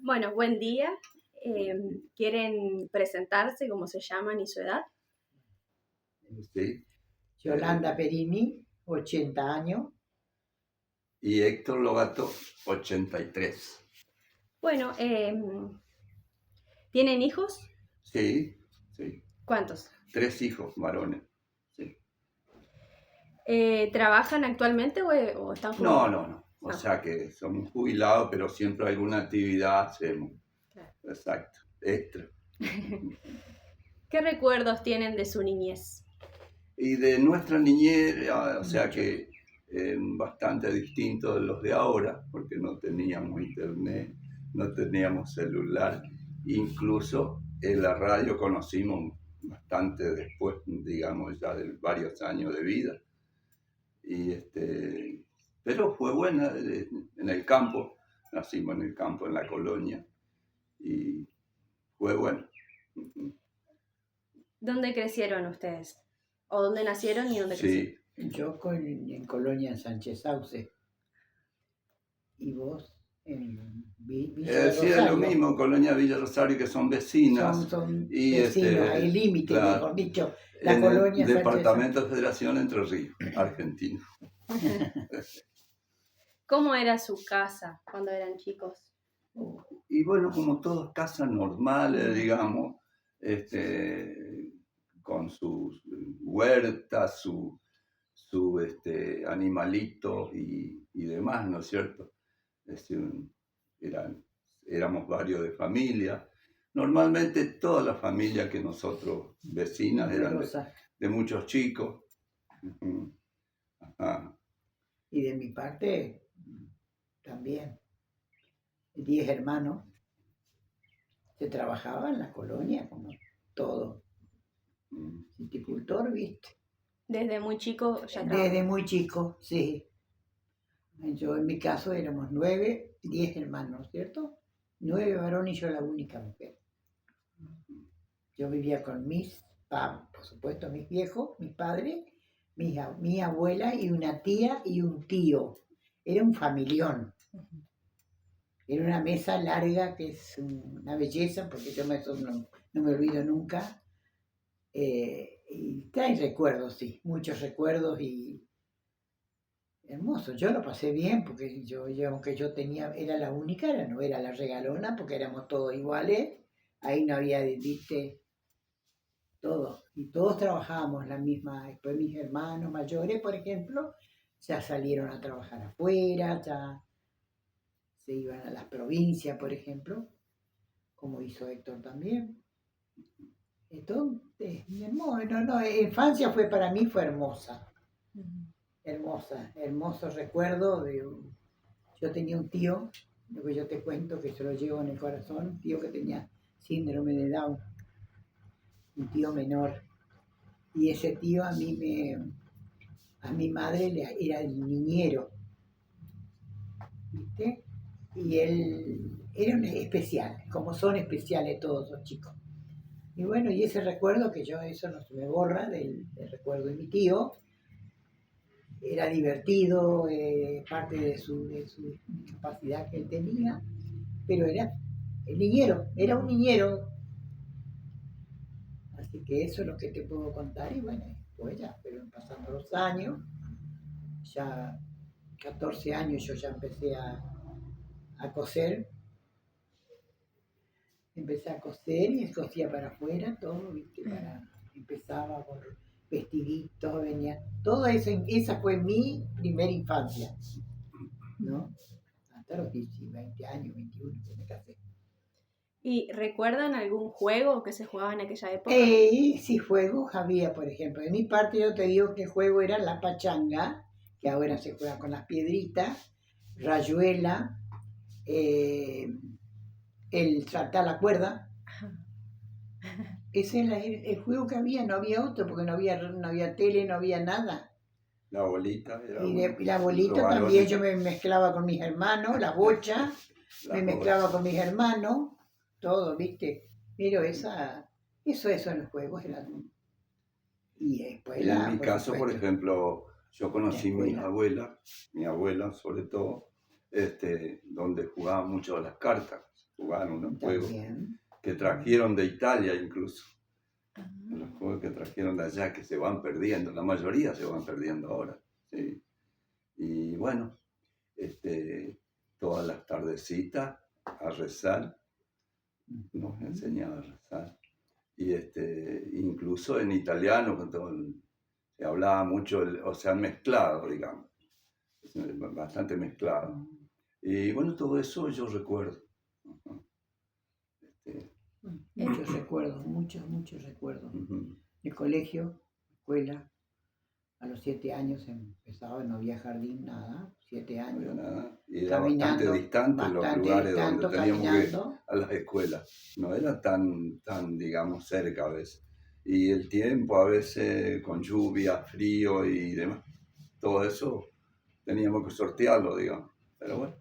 Bueno, buen día. Eh, ¿Quieren presentarse, cómo se llaman y su edad? Sí. Yolanda Perini, 80 años. Y Héctor Lobato, 83. Bueno, ¿tienen hijos? Sí, sí. ¿Cuántos? 3 hijos varones. Sí. ¿Trabajan actualmente o están No, jubilados? no, no. O No. sea que somos jubilados, pero siempre alguna actividad hacemos. Claro. Exacto. Extra. ¿Qué recuerdos tienen de su niñez? Y de nuestra niñez, o sea Mucho. que bastante distinto de los de ahora, porque no teníamos internet, no teníamos celular, incluso en la radio conocimos bastante después, digamos, ya de varios años de vida. Y pero fue buena en el campo, nacimos en el campo, en la colonia, y fue bueno. ¿Dónde crecieron ustedes? ¿O dónde nacieron y dónde crecieron? Sí. Yo en Colonia en Sánchez Sauce. Y vos en Villa de Sí, es lo Rosario. mismo, Colonia Villa Rosario, que son vecinas. Son Y vecinos, hay límite, claro, mejor dicho. La en Colonia el Sánchez Sauce. departamento de Federación Entre Ríos, Argentina. ¿Cómo era su casa cuando eran chicos? Y bueno, como todas casas normales, digamos, con sus huertas, su animalitos y demás, ¿no es cierto? Es decir, eran, éramos varios de familia. Normalmente todas las familias que nosotros vecinas eran de muchos chicos. Ujú. Ajá. Y de mi parte también. 10 hermanos. Se trabajaba en la colonia como todo. Mm. Viticultor, ¿viste? Desde muy chico ya Desde trabajaban. muy chico, sí. Yo en mi caso éramos 9, 10 hermanos, ¿cierto? 9 varones y yo la única mujer. Yo vivía con por supuesto, mis viejos, mis padres, mi abuela y una tía y un tío. Era un familión. Era una mesa larga que es una belleza, porque yo eso no me olvido nunca. Y trae recuerdos, sí, muchos recuerdos y hermoso. Yo lo pasé bien porque aunque yo era la única, no era la regalona porque éramos todos iguales. Ahí no había, viste, todo. Y todos trabajábamos la misma. Después mis hermanos mayores, por ejemplo, ya salieron a trabajar afuera, ya se iban a las provincias, por ejemplo, como hizo Héctor también. Entonces, hermoso. La infancia para mí fue hermosa. Hermosa, hermoso recuerdo yo tenía un tío, lo que yo te cuento, que se lo llevo en el corazón, un tío que tenía síndrome de Down, un tío menor, y ese tío a mi madre era el niñero, ¿viste? Y él era un especial, como son especiales todos los chicos. Y bueno, y ese recuerdo eso no se me borra del recuerdo de mi tío. Era divertido, parte de su discapacidad que él tenía, pero era el niñero, era un niñero. Así que eso es lo que te puedo contar y bueno, pues ya, pero pasando los años, ya 14 años yo ya empecé a coser, y cosía para afuera, todo, ¿viste? Empezaba con vestiditos, venía, todo eso, esa fue mi primera infancia, ¿no? Hasta los 20 años, 21, que me casé. ¿Y recuerdan algún juego que se jugaba en aquella época? Sí, juegos había, por ejemplo. De mi parte yo te digo que el juego era la pachanga, que ahora se juega con las piedritas, rayuela, el saltar la cuerda. Ese era el juego que había, no había otro, porque no había tele, no había nada. La bolita era Y la bolita también yo me mezclaba con mis hermanos, la bocha, me mezclaba con mis hermanos, todo, ¿viste? Pero eso en los juegos era. Y después en mi caso, por ejemplo, yo conocí mi abuela sobre todo, donde jugaba mucho a las cartas. jugaron unos juegos También. que trajeron de Italia incluso. Ah. Los juegos que trajeron de allá, que se van perdiendo, la mayoría se van perdiendo ahora. ¿Sí? Y bueno, todas las tardecitas a rezar, nos enseñaba a rezar. Y incluso en italiano, se hablaba mucho, o sea, mezclado, digamos, bastante mezclado. Y bueno, todo eso yo recuerdo. Muchos recuerdos, muchos recuerdos. Ujú. El colegio, escuela, a los 7 años empezaba, no había jardín, nada, 7 No había años. nada. Y era Caminando, bastante distante los bastante lugares distante, donde teníamos que ir caminando. a las escuelas. No era tan, digamos, cerca a veces. Y el tiempo a veces con lluvia, frío y demás. Todo eso teníamos que sortearlo, digamos. Pero bueno,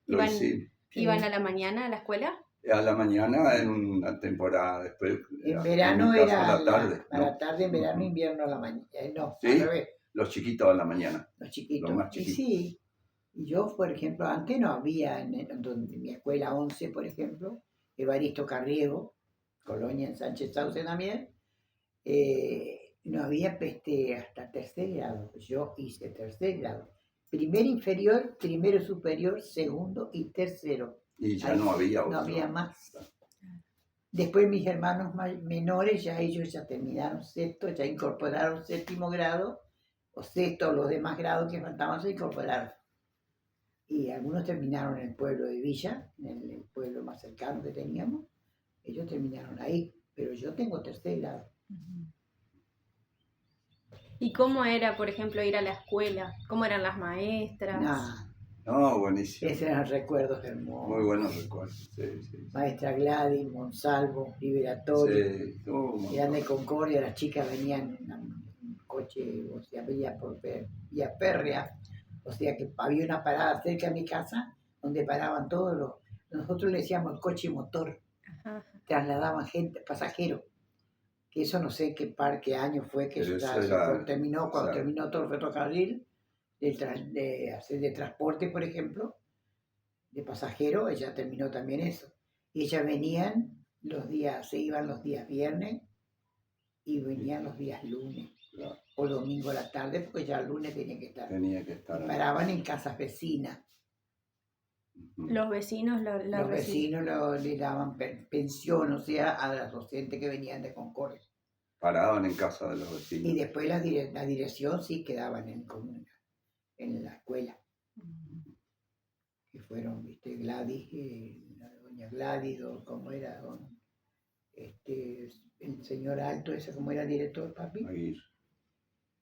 lo ¿Iban, hicimos. iban a la mañana a la escuela? A la mañana en una temporada, después En en verano mi caso era a la tarde. a ¿no? la tarde, en verano, Ujú. invierno a la mañana. No, ¿Sí? al revés, Los chiquitos a la mañana, los chiquitos. los más Y chiquitos. sí, y yo, por ejemplo, antes no había, en mi escuela 11, por ejemplo, Evaristo Carriego, Colonia en Sánchez Sauce también, no había hasta tercer grado. Yo hice tercer grado. Primero inferior, primero superior, segundo y tercero. Y ya Ahí no había no otro. había más. Después mis hermanos menores, ya ellos ya terminaron sexto, ya incorporaron séptimo grado, o sexto, los demás grados que faltaban se incorporaron. Y algunos terminaron en el pueblo de Villa, en el pueblo más cercano que teníamos, ellos terminaron ahí, pero yo tengo tercer grado. ¿Y cómo era, por ejemplo, ir a la escuela? ¿Cómo eran las maestras? Nada, No, buenísimo. esos eran recuerdos hermosos. Muy buenos recuerdos. Sí. Maestra Gladys, Monsalvo, Liberatori, Sí, tuvo un eran de montón. Concordia, las chicas venían en un coche, o sea, vía vía férrea, o sea que había una parada cerca de mi casa donde paraban todos nosotros le decíamos el coche motor, Ajá. trasladaban gente, pasajeros, que eso no sé qué año fue que Pero eso eso ya era, terminó, o cuando sea, terminó todo el ferrocarril, de hacer de transporte, por ejemplo, de pasajero, ella terminó también eso. Y ellas venían los días, se iban los días viernes y venían los días lunes claro, o domingo a la tarde, porque ya el lunes tenía que estar. tenía que estar Y ahí. paraban en casas vecinas. Ujú. Los vecinos la Los vecinos le daban pensión, o sea, a las docentes que venían de Concordia. Paraban en casa de los Y vecinos. después la dirección sí quedaban en la escuela. Que fueron, viste, Gladys, la doña Gladys, o como era, el señor Alto, ese como era director, papi,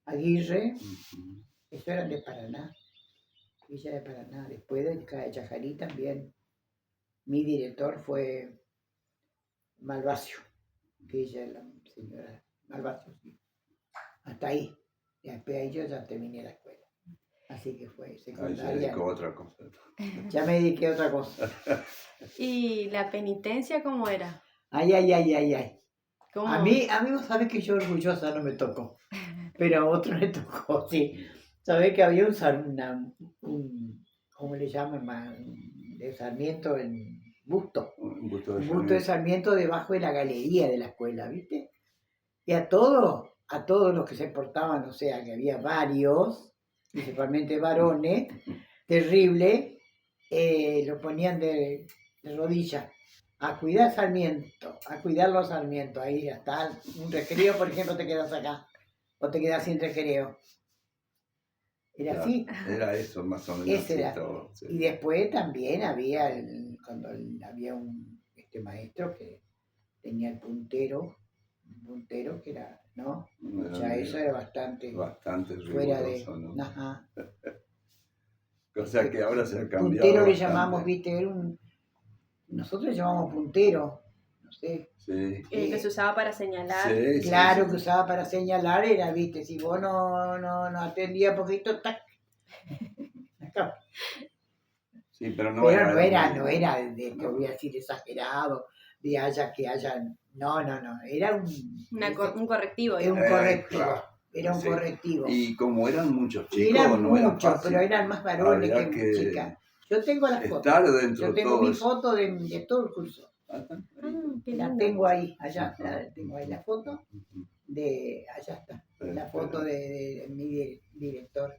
Aguirre, Ujú. eso eran de Paraná, Villa de Paraná. Después de Chajarí también, mi director fue Malvacio, que ella es la señora Malvacio, sí. Hasta ahí. Y después ahí yo ya terminé la escuela. Así que fue Ahí se secundaria. dedicó a otra cosa. Ya me dediqué a otra cosa. ¿Y la penitencia cómo era? Ay. ¿Cómo? A mí vos sabés que yo orgullosa no me tocó, pero a otro le tocó, sí. Sabés que había ¿cómo le llaman? De Sarmiento en Busto. Un gusto de Un busto de Sarmiento. Sarmiento debajo de la galería de la escuela, ¿viste? Y a todos los que se portaban, o sea, que había varios, principalmente varones, terrible, lo ponían de rodillas a cuidar Sarmiento, a cuidar los Sarmientos. Ahí hasta un recreo, por ejemplo, te quedas acá, o te quedas sin recreo. Era Claro, así. era eso, más o menos. Ese así era. todo, sí. Y después también había, cuando había un maestro que tenía un puntero que era, ¿no? Era Ya eso era bastante fuera de... riguroso, ¿no? Ajá. O sea que ahora se ha cambiado Puntero le bastante. llamamos, viste, nosotros le llamamos puntero, no sé. Sí. Que se usaba para señalar. Sí, Claro, sí. que usaba para señalar, era, viste, si vos no atendías poquito, tac. Sí, pero no Pero no era, muy- te voy a decir, exagerado, de no, era Un correctivo. era un digamos. correctivo, claro, era un sí. correctivo. Y como eran muchos Y chicos, eran no era muchos, fácil. pero eran más varones Había que que chicas. Yo tengo las fotos. estar dentro Yo de tengo todo mi eso. foto de todo el curso. Ah, qué La lindo. tengo ahí, allá, tengo ahí la foto Ujú. allá está, la foto de mi director.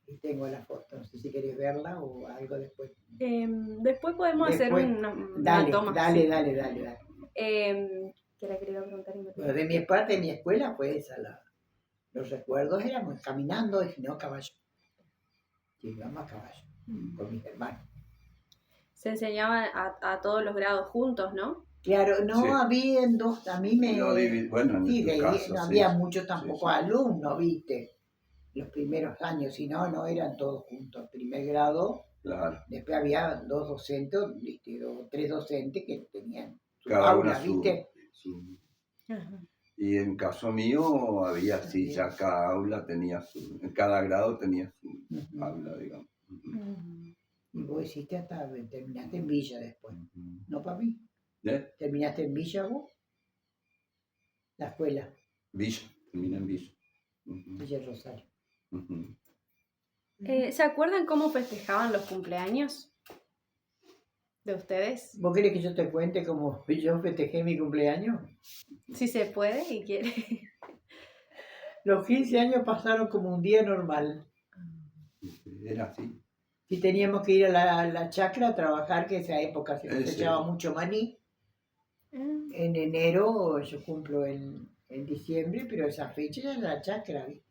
Y tengo la foto, no sé si querés verla o algo después. Después podemos hacer Después, una toma. dale, Sí. dale. ¿Qué era que le iba a preguntar? Bueno, de mi parte, de mi escuela fue esa. Los recuerdos éramos caminando y no a caballo. Llegamos a caballo con mis hermanos. Se enseñaba a todos los grados juntos, ¿no? Claro, no Sí. había dos, a mí me... Bueno, en Sí, tu caso, no sí. había muchos tampoco Sí. alumnos, viste, los primeros años, si no, no eran todos juntos. Primer grado, Claro. después había dos docentes, viste, o tres docentes que tenían su Cada aula, una viste. Ajá. Y en caso mío había así, ya cada aula tenía en cada grado tenía su Ujú. aula, digamos. Y vos hiciste hasta, terminaste en Villa después, Ujú. ¿no, papi? ¿Eh? ¿Terminaste en Villa vos? La escuela, Villa, terminé en Villa. Ujú. Villa Rosario. Ujú. ¿Se acuerdan cómo festejaban los cumpleaños de ustedes? ¿Vos querés que yo te cuente cómo yo festejé mi cumpleaños? Si se puede y quiere. Los 15 años pasaron como un día normal. Era así. Y teníamos que ir a la chacra a trabajar, que esa época se Ese. cosechaba mucho maní. En enero, yo cumplo en diciembre, pero esa fecha ya era la chacra, ¿viste?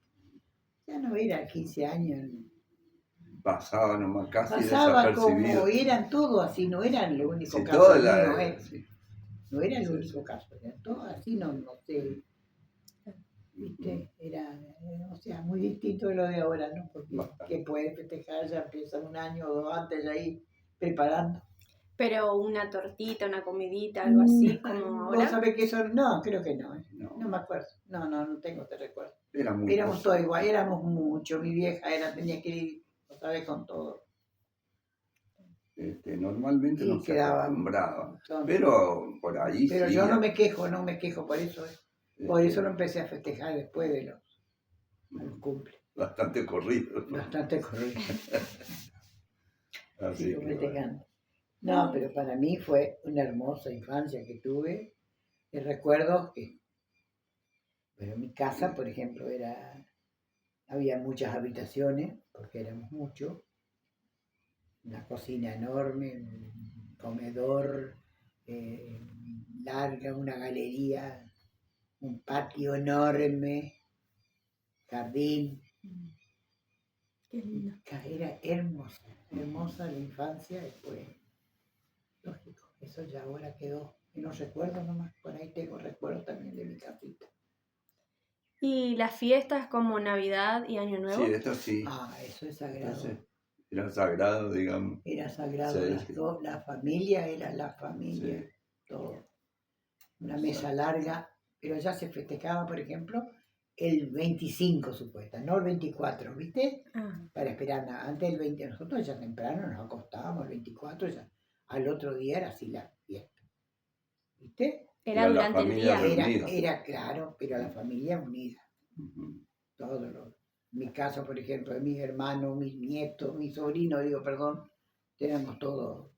Ya no era 15 años. Pasaba nomás casi Pasaba como, desapercibido. eran todos así, no eran el único Sí, caso toda mío, sí. no era el Sí, único sí. caso, eran todos así, no sé, ¿viste? Era, o sea, muy distinto de lo de ahora, ¿no? Porque Bastante. que puedes festejar, ya empieza un año o dos antes ya ahí preparando. Pero una tortita, una comidita, algo así como ¿Vos ahora. sabés que eso? No, creo que no. No. No me acuerdo. No tengo este recuerdo. Era muy Éramos poco. todos igual, éramos mucho. Mi vieja tenía que ir, ¿sabes? Con todo. Normalmente Y no se quedaba. acostumbraba. Son- Pero por ahí Pero sí. yo no me quejo por eso. Por eso lo Este, empecé a festejar después de a los cumples. bastante corrido. ¿no? Bastante corrido. Así Sigo que, bueno. festejando. No, pero para mí fue una hermosa infancia que tuve. Y recuerdo que, bueno, mi casa, por ejemplo, había muchas habitaciones, porque éramos muchos. Una cocina enorme, un comedor larga, una galería, un patio enorme, jardín. Qué lindo. Era hermosa la infancia y fue lógico. Eso ya ahora quedó en los recuerdos nomás. Por ahí tengo recuerdos también de mi casita. ¿Y las fiestas como Navidad y Año Nuevo? Sí, esto sí. Eso es sagrado. Entonces, era sagrado, digamos. Era sagrado. Sí. La familia era la familia. Sí. Todo. Una mesa larga, pero ya se festejaba, por ejemplo, el 25 supuesta, no el 24, ¿viste? Para esperar antes del 20, nosotros ya temprano nos acostábamos el 24, ya al otro día era así la fiesta, ¿viste? Era Era la durante el familia día. reunida. Era claro, pero la familia unida, Ujú. todo mi caso, por ejemplo, de mis hermanos, mis nietos, mis sobrinos, perdón, éramos todos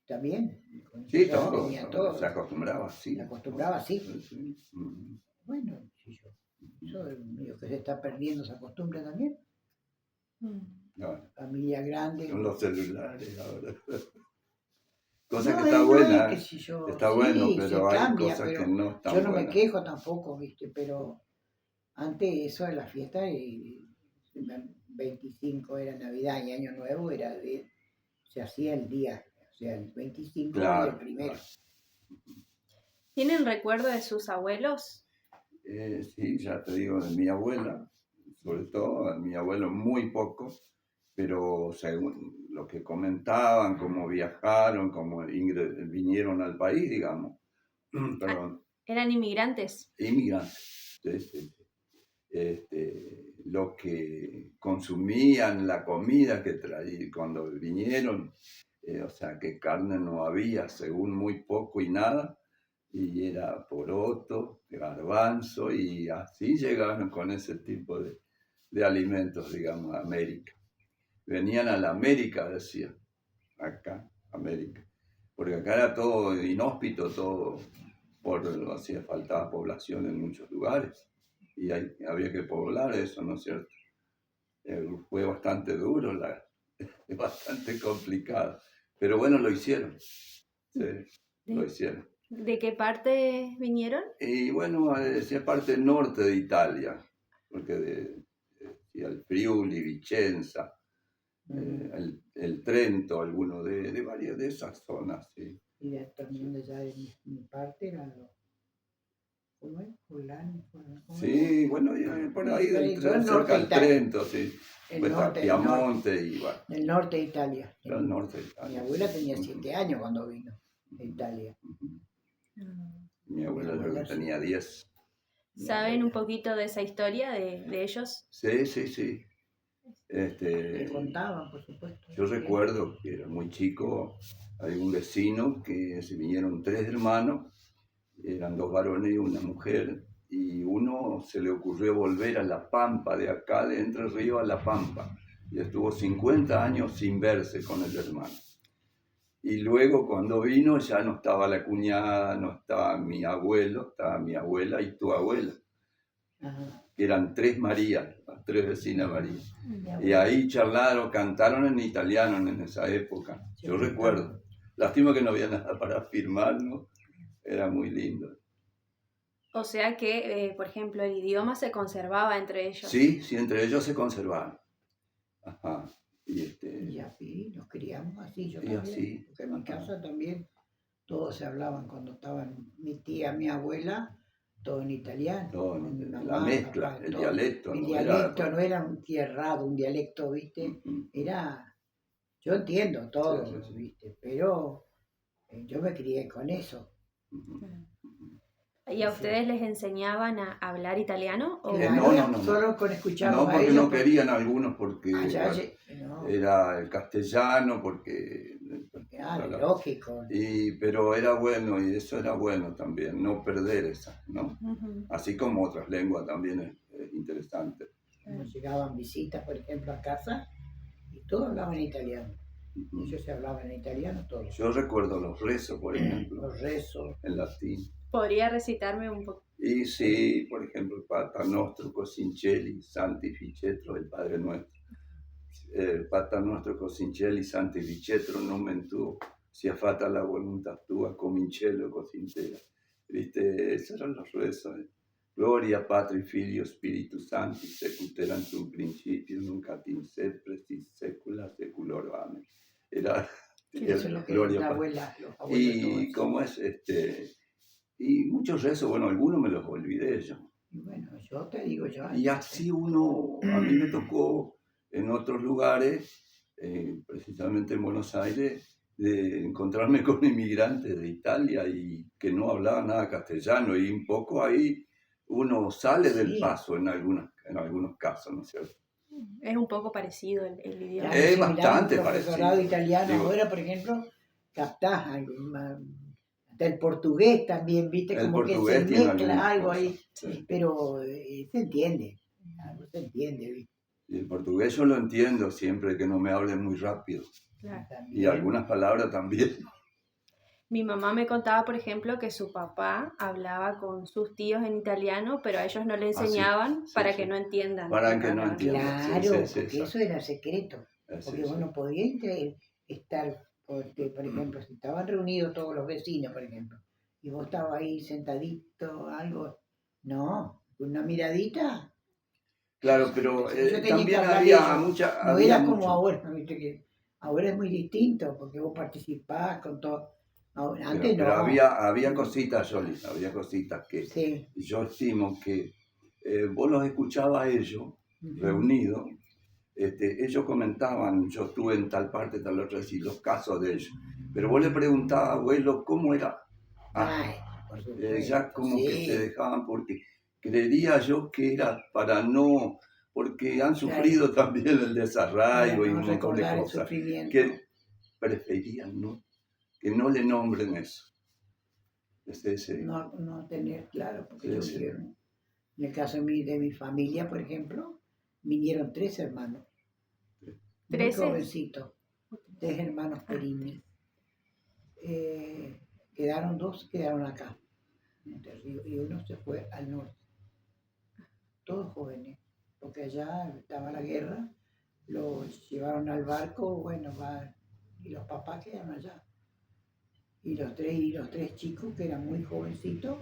también. Sí, Ya todo. venía todo. Se acostumbraba así. Se acostumbraba así. Sí. Ujú. Bueno, sí, eso mío que se está perdiendo esa costumbre también. No, Familia grande. son los celulares ahora. Cosa No, que está no buena. es que si yo, Está sí, bueno, se pero hay cambia, cosas pero que no están yo no buenas. me quejo tampoco, ¿viste? Pero antes eso de la fiesta, y 25 era Navidad y Año Nuevo, se hacía el día, o sea, el 25 y Claro, el primero. claro. ¿Tienen recuerdo de sus abuelos? Sí, ya te digo, de mi abuela, sobre todo, de mi abuelo muy poco, pero según lo que comentaban, cómo viajaron, cómo vinieron al país, digamos, perdón, ¿Eran inmigrantes? inmigrantes, sí. Lo que consumían, la comida que traían cuando vinieron, o sea, que carne no había, según muy poco y nada, y era poroto, garbanzo, y así llegaron con ese tipo de alimentos, digamos, a América. venían a la América, decía, acá, América, porque acá era todo inhóspito, todo, hacía faltaba población en muchos lugares, y había que poblar eso, ¿no es cierto? Fue bastante duro, bastante complicado, pero bueno, lo hicieron, sí, lo ¿De, hicieron. de qué parte vinieron? Y bueno, decía parte norte de Italia, porque el Friuli, Vicenza, el Trento, alguno de varias de esas zonas, sí. Y también de allá de mi parte eran los, ¿cómo es? Fulano, ¿cómo Sí, era? bueno, por ahí Todo el norte cerca de del Italia. Trento, sí. El Pues está norte, Piamonte y bueno, del norte de Italia. el norte de Italia. Mi abuela tenía Ujú. 7 años cuando vino de Italia. Ujú. Mm. Mi abuela creo que abuela tenía 10. Mi ¿Saben un abuela. poquito de esa historia de ellos? Sí, sí, sí. Le contaban, por supuesto. Yo recuerdo que era muy chico, hay un vecino que se vinieron 3 hermanos, eran 2 varones y una mujer, y uno se le ocurrió volver a La Pampa, de acá de Entre Ríos a La Pampa, y estuvo 50 años sin verse con el hermano. Y luego cuando vino ya no estaba la cuñada, no estaba mi abuelo, estaba mi abuela y tu abuela, Ajá. que eran 3 Marías, las 3 vecinas Marías. Mi Y abuela. ahí charlaron, cantaron en italiano en esa época. Sí, Yo recuerdo. Lástima que no había nada para firmar, ¿no? Era muy lindo. O sea que, por ejemplo, el idioma se conservaba entre ellos. Sí, sí, entre ellos se conservaban. Ajá. Y así nos criamos así, yo Y también. así, Porque en mi ajá. casa también todos se hablaban cuando estaban mi tía, mi abuela, todo en italiano. Todo, Con mi la mamá, mezcla, papá, el todo. dialecto. Mi ¿no? dialecto no era un tierrado, un dialecto, ¿viste? Ujú. Era, yo entiendo todo, Sí, sí, sí. ¿viste? Pero yo me crié con eso. Ujú. ¿Y a ustedes les enseñaban a hablar italiano? ¿O Claro, no. solo con escucharlos No, a porque ellos. no querían algunos, porque Allá, bueno, no, era el castellano, porque... claro, claro. lógico. Pero era bueno, y eso era bueno también, no perder esa, ¿no? Ujú. Así como otras lenguas también es interesante. Nos llegaban visitas, por ejemplo, a casa y todos hablaban italiano. Ujú. Ellos se hablaban en italiano todos. Yo recuerdo los rezos, por ejemplo, Los rezos. en latín. ¿Podría recitarme un poco? Y sí, por ejemplo, Pater Nostro, Cosincelli, Santificetro, el Padre Nuestro. Pater Nostro, Cosincelli, Santificetro, nomen tuo, sia fatta la voluntad tua, come in cielo, così in terra. ¿Viste? Esos eran los rezos. Gloria Patri, Filio, Spiritus Sancti, secuteran un principio, nunca in sempre, si secula, seculorum. Amén. Era Eso es lo que Gloria la Patri. abuela, los abuelos Y todos. cómo es y muchos rezos, bueno, algunos me los olvidé yo. Y bueno, yo te digo, yo Y así uno, a mí me tocó en otros lugares, precisamente en Buenos Aires, de encontrarme con inmigrantes de Italia y que no hablaban nada castellano, y un poco ahí uno sale del Sí. paso en algunos casos, ¿no es cierto? Es un poco parecido el idioma. Claro, si mirás bastante un profesorado parecido. italiano Digo, ahora, por ejemplo, captás hasta el portugués también, viste, el como que portugués se tiene mezcla algunas algo cosas, ahí, sí. pero se entiende, algo se entiende, viste. Y el portugués yo lo entiendo siempre que no me hablen muy rápido. Claro. También. Y algunas palabras también. Mi mamá me contaba, por ejemplo, que su papá hablaba con sus tíos en italiano, pero a ellos no le sí, enseñaban sí, para sí. que no entiendan. Para lo que no hablaban. entiendan. Claro, Sí, porque exacto. eso era secreto, Sí, porque sí. vos no podías estar, porque, por ejemplo, si estaban reunidos todos los vecinos, por ejemplo, y vos estabas ahí sentadito, algo, no, una miradita. Claro, pero Yo tenía que también hablar había ellos. mucha... No había era como mucho. ahora, ¿viste? Que ahora es muy distinto, porque vos participás con todo. Antes Pero no. había cositas, Yoli, había cositas que Sí. yo estimo que vos los escuchabas a ellos Ujú. reunidos, ellos comentaban, yo estuve en tal parte, tal otra, y los casos de ellos. Pero vos le preguntabas, abuelo, ¿cómo era? Ay, por supuesto, Ya como que sí. te dejaban, porque creería yo que era para no, porque han sufrido también el desarraigo Para y no un montón de recordar el cosas, sufrimiento. que preferían que no le nombren eso. No tener claro, porque yo Sí. en el caso de mi familia, por ejemplo, vinieron 3 hermanos. muy 13. jovencito, 3 hermanos Perini. Quedaron 2, quedaron acá, en Entre Ríos, y uno se fue al norte. Todos jóvenes, porque allá estaba la guerra, los llevaron al barco, bueno, y los papás quedaron allá. Y los tres chicos, que eran muy jovencitos,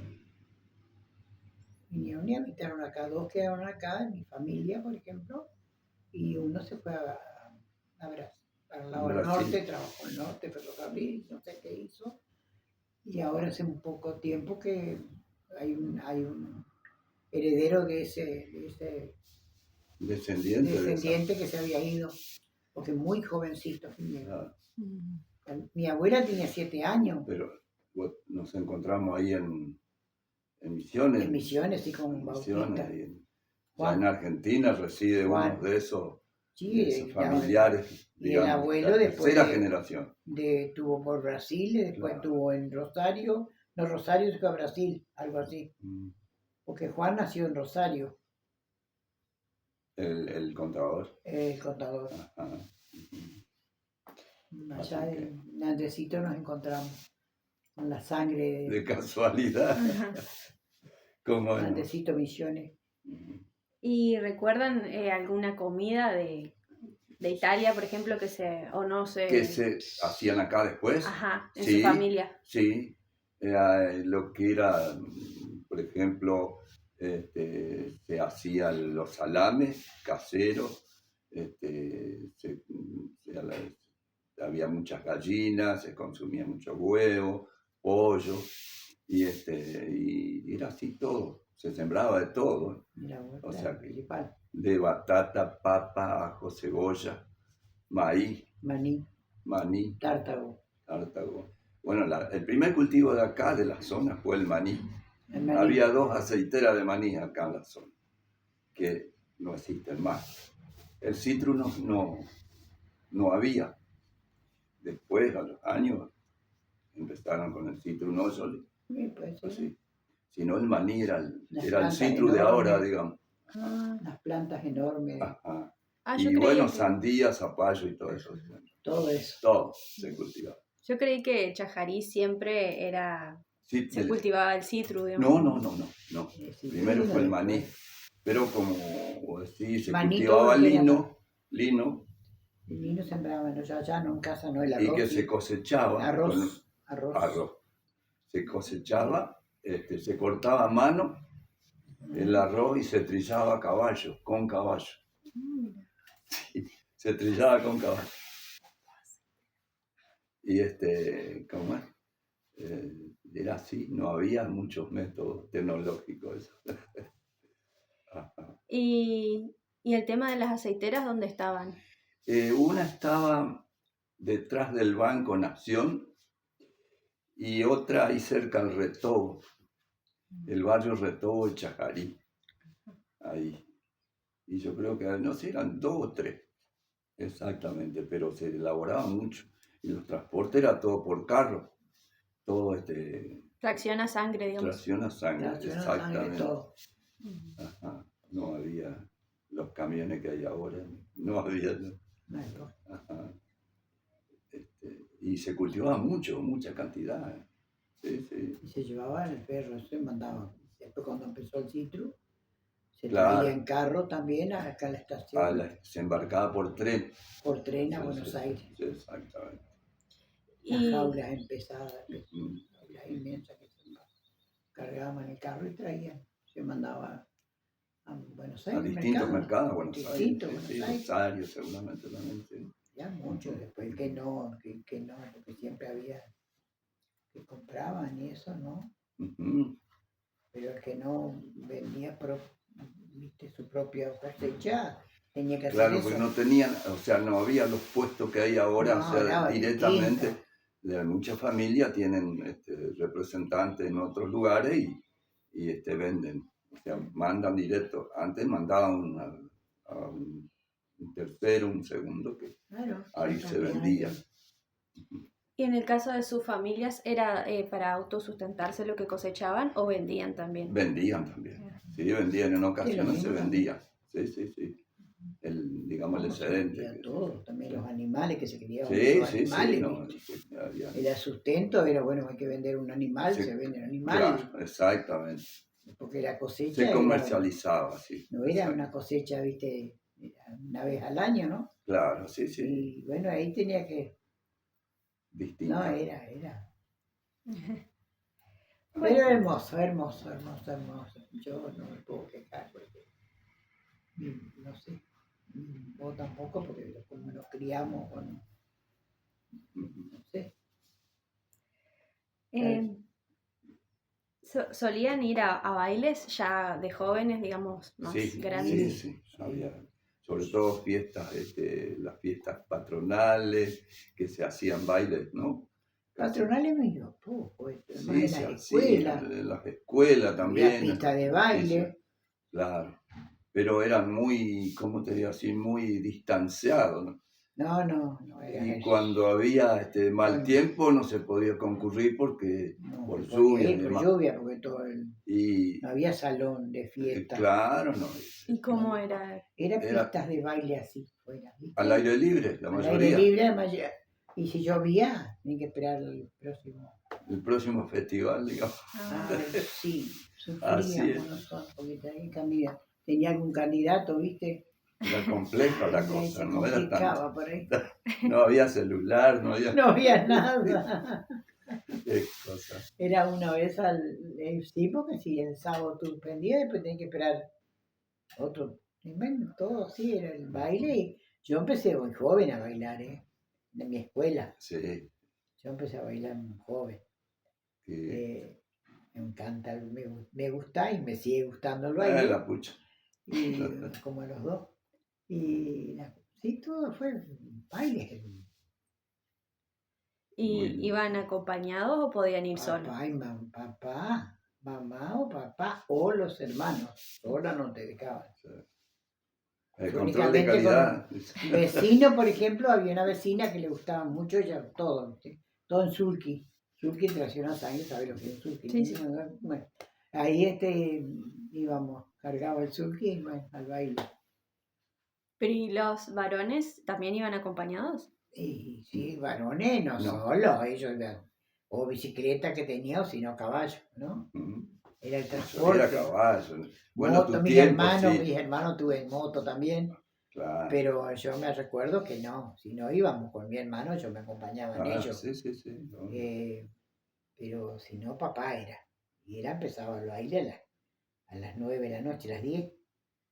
vinieron y habitaron acá. 2 quedaron acá, en mi familia, por ejemplo, y uno se fue a Brasil, para el lado del Brasil. norte, trabajó en el norte, ferrocarril, no sé qué hizo. Y ahora hace un poco tiempo que hay un heredero de ese Descendiente de esa. descendiente que se había ido, porque muy jovencito. Ah, Mi abuela tenía 7 años, pero nos encontramos ahí en Misiones. en Misiones y con En Bautista. Misiones, ya Juan. en Argentina reside Juan. uno de esos, Sí, familiares, y el digamos, abuelo la después tercera generación. tuvo por Brasil, y después Claro. tuvo en Rosario, no, Rosario se fue a Brasil, algo así, Mm. porque Juan nació en Rosario, El contador. el contador. Ajá. Allá Así que- en Andresito nos encontramos con la sangre De casualidad. Ajá. Como en- Andresito Misiones. ¿Y recuerdan alguna comida de Italia, por ejemplo, que se hacían acá después. Ajá, en Sí, su familia? Sí, lo que era, por ejemplo, se hacían los salames caseros, había muchas gallinas, se consumía mucho huevo, pollo, y era así todo, se sembraba de todo, La huerta O sea que- principal, de batata, papa, ajo, cebolla, maíz, maní, maní, tártago. tártago. Bueno, el primer cultivo de acá, de la zona, fue el maní. El maní. Había 2 aceiteras de maní acá en la zona, que no existen más. El citruno no había. Después, a los años, empezaron con el citrunoso, Sí, pues, sí. así. Si no, el maní era el Las citrus plantas de enormes. ahora, digamos. Ah, Unas plantas enormes, Ajá. yo Y creí bueno, que- sandía, zapallo y todo eso. todo eso. Todo se cultivaba. Yo creí que Chajarí siempre Sí, se cultivaba el citru, digamos. no. Sí, Primero sí, fue el después. maní. Pero como vos decís, se Maní cultivaba todo lo que era lino, El vino sembraban, ya no en casa, no el y arroz. que se cosechaba. Arroz. Arroz. Se cosechaba, se cortaba a mano el arroz y se trillaba a caballo, con caballo. Mm. Se trillaba con caballo. Y ¿cómo es? Era así, no había muchos métodos tecnológicos. Ajá. ¿Y el tema de las aceiteras, dónde estaban? Una estaba detrás del Banco Nación y otra ahí cerca del Retobo, el barrio Retobo de Chajarí, ahí. Y yo creo que, no sé, eran 2 o 3, exactamente, pero se elaboraba mucho. Y los transportes era todo por carro, todo Tracción a sangre, digamos. tracción a sangre, Tracción a sangre, exactamente. todo. Ajá. No había los camiones que hay ahora, no había. No hay todo. Ajá. Y se cultivaba mucha cantidad. Sí, sí. Y se llevaban el perro, se mandaba. Después cuando empezó el citru, se Claro. traía en carro también acá a la estación, Se embarcaba por tren. por tren a Sí, Buenos sí, Aires. sí, exactamente. Las Y, jaulas empezadas, Mm. jaulas inmensas que se cargaban en el carro y traían. Se mandaba a Buenos A Aires. distintos mercados, Buenos Aires. Distintos, Sí, Buenos sí, Aires. Rosario seguramente también, sí. Ya mucho, después que no, porque siempre había que compraban y eso, ¿no? Ujú. Pero el que no vendía viste, su propia cosecha tenía que hacer Claro, eso. porque no tenían, o sea, no había los puestos que hay ahora, No, o sea, era directamente. distinto. De muchas familias tienen representantes en otros lugares y venden, o sea, mandan directo. Antes mandaban a un tercero, un segundo, que Claro, ahí sí, se también vendía. ¿Y en el caso de sus familias era para autosustentarse lo que cosechaban o vendían también? Vendían también, sí, vendían, en ocasiones se mismo vendía. Sí. Digamos, el Como se excedente. vendía todo, también animales, que se criaban Sí, muchos sí, sí, animales, no, ¿viste? sí, había- Era sustento, era bueno, hay que vender un animal, sí, se vende el animal, claro, exactamente. porque la Se cosecha era, comercializaba, sí, no era exacto. una cosecha, viste, era una vez al año, ¿no? Claro, sí, sí, Y bueno, ahí tenía que, no, distinta. era. Bueno, Pero hermoso, hermoso, hermoso, hermoso. Yo no me puedo quejar porque, no sé, vos tampoco, porque como nos criamos con, no sé, claro, eh, solían ir a bailes ya de jóvenes, digamos, más Sí, sí, grandes. sí, sí, sí. había sobre todo fiestas, las fiestas patronales, que se hacían bailes, ¿no? Casi, Patronales me iba poco, más sí, en las se hacían escuelas, en las escuelas había también, pista de en los oficios, baile, claro, pero eran muy, ¿cómo te digo así? Muy distanciados, ¿no? no, era Y eso. cuando había mal Bueno, tiempo no se podía concurrir porque por no podía lluvias y ir por demás. lluvia, porque Y no había salón de fiesta, claro, no, ¿Y no cómo había. era? Era era pistas de baile así, fuera, al ¿viste? aire libre, la Al aire mayoría. libre, y si llovía, tenía que esperar el próximo. El próximo festival, digamos. Ah, Ay, sí, Así sufríamos es. nosotros, porque tenía algún candidato, ¿viste? Era compleja la Ay, ahí cosa, se no era tanto. complicaba por ahí. No había celular, no había No había nada. qué cosa. Era una vez sí, porque si el sábado tú prendías, después tenías que esperar otro. Y bueno, todo así era el baile. Y yo empecé muy joven a bailar, ¿eh? En mi escuela. Sí, Yo empecé a bailar muy joven. que, Eh, me encanta, me gusta y me sigue gustando el baile, la pucha. y como a los dos. Y sí, todo fue baile. Muy ¿y bien. iban acompañados o podían ir solos? Papá y papá, mamá o papá o los hermanos. Sola no te dejaban. El control de Únicamente con un calidad. vecino, por ejemplo, había una vecina que le gustaba mucho, ella todo, ¿viste? Todo en sulky. Sulky te hace unos años, ¿sabes lo que es sulky? Sí, sí. Bueno, ahí íbamos, cargaba el sulky y bueno, al baile. ¿Pero y los varones también iban acompañados? Y sí, varones, no No. solo, ellos iban, o bicicleta que tenía, o si no caballo, ¿no? Mm, Era el Era transporte. caballo. Bueno, Moto, tu tiempo, sí. mis hermanos tuve moto también, Claro. pero yo me recuerdo que no, si no íbamos con mi hermano, yo me acompañaba en Ah, ellos, sí, sí, sí. No, pero si no, papá era. Y empezaba el baile a las 9 de la noche, a las 10,